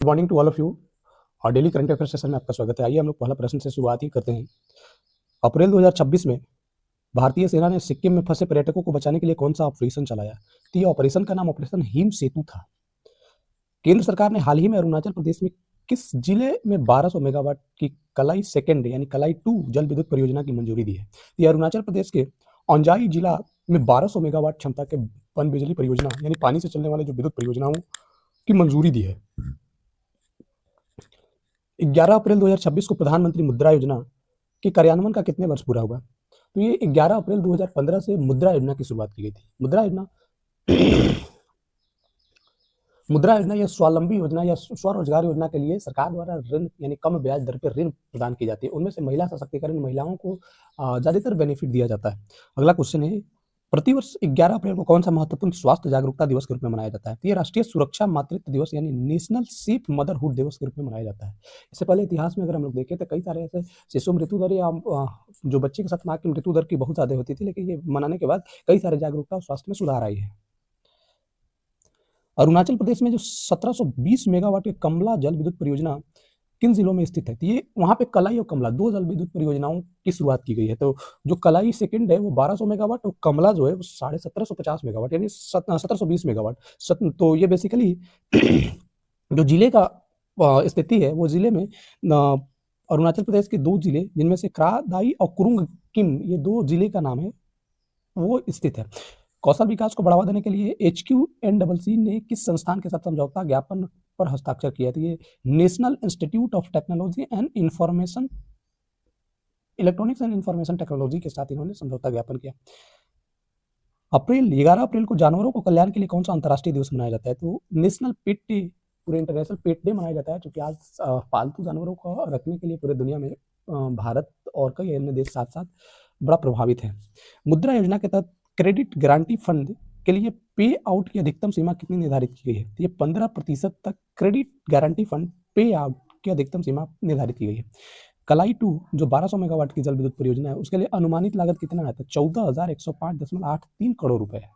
Morning to all of you. और daily current affair session में आपका स्वागत है। आइए हम लोग पहला प्रश्न से शुरुआत ही करते हैं। अप्रैल 2026 में भारतीय सेना ने सिक्किम में फंसे पर्यटकों को बचाने के लिए कौन सा ऑपरेशन चलाया? तो ये ऑपरेशन का नाम ऑपरेशन हिम सेतु था। केंद्र सरकार ने हाल ही में अरुणाचल प्रदेश में किस जिले में 1200 मेगावाट की कलाई सेकेंड यानी कलाई 2 जल विद्युत परियोजना की मंजूरी दी है? तो ये अरुणाचल प्रदेश के औंजाई जिला में 1200 मेगावाट क्षमता के पन बिजली परियोजना यानी पानी से चलने वाले जो विद्युत परियोजनाओं की मंजूरी दी है। 11 अप्रैल 2026 को प्रधानमंत्री मुद्रा योजना के कार्यान्वयन का कितने वर्ष पूरा हुआ? तो ये 11 अप्रैल 2015 से मुद्रा योजना की शुरुआत की गई थी। मुद्रा योजना या स्वावलंबी योजना या स्वरोजगार योजना के लिए सरकार द्वारा ऋण यानी कम ब्याज दर पर ऋण प्रदान की जाती है। उनमें से महिला सशक्तिकरण, महिलाओं को ज्यादातर बेनिफिट दिया जाता है। अगला क्वेश्चन है, प्रतिवर्ष 11 अप्रैल को कौन सा महत्वपूर्ण स्वास्थ्य जागरूकता दिवस के रूप में मनाया जाता है? तो ये राष्ट्रीय सुरक्षा मातृत्व दिवस यानी नेशनल सेफ मदरहुड दिवस के रूप में मनाया जाता है। इससे पहले इतिहास में अगर हम लोग देखें तो कई सारे ऐसे शिशु मृत्यु दर या जो बच्चे के साथ माँ की मृत्यु दर की बहुत ज्यादा होती थी, लेकिन ये मनाने के बाद कई सारे जागरूकता और स्वास्थ्य में सुधार आई है। अरुणाचल प्रदेश में जो 1720 मेगावाट के कमला जल विद्युत परियोजना किन जिलों में स्थित है? तो ये वहां पे कलाई और कमला दो जल विद्युत परियोजनाओं की शुरुआत की गई है। तो जो कलाई सेकंड है वो 1200 मेगावाट और कमला जो है वो 1750 मेगावाट यानी 1720 मेगावाट। तो ये बेसिकली जो जिले का स्थिति है वो जिले में अरुणाचल प्रदेश के दो जिले जिनमें से क्रा दाई और कुरुंग किम, ये दो जिले का नाम है, वो स्थित है। कौशल विकास को बढ़ावा देने के लिए HQNCC ने किस संस्थान के साथ समझौता ज्ञापन पर हस्ताक्षर किया था? ये national institute of technology and electronics and information technology के साथ इन्होंने समझौता ज्ञापन किया। 11 अप्रैल को जानवरों को कल्याण के लिए कौन सा अंतर्राष्ट्रीय दिवस मनाया जाता है? तो नेशनल पेट डे, पूरे इंटरनेशनल पेट डे मनाया जाता है, क्योंकि आज पालतू जानवरों को रखने के लिए पूरे दुनिया में भारत और कई अन्य देश साथ साथ बड़ा प्रभावित है। मुद्रा योजना के तहत क्रेडिट गारंटी फंड के लिए पे आउट की अधिकतम सीमा कितनी निर्धारित की गई है? तो ये 15% तक क्रेडिट गारंटी फंड पे आउट की अधिकतम सीमा निर्धारित की गई है। कलाई 2 जो 1200 मेगावाट की जल विद्युत परियोजना है उसके लिए अनुमानित लागत कितना है? तो 14,105.83 करोड़ रुपए है।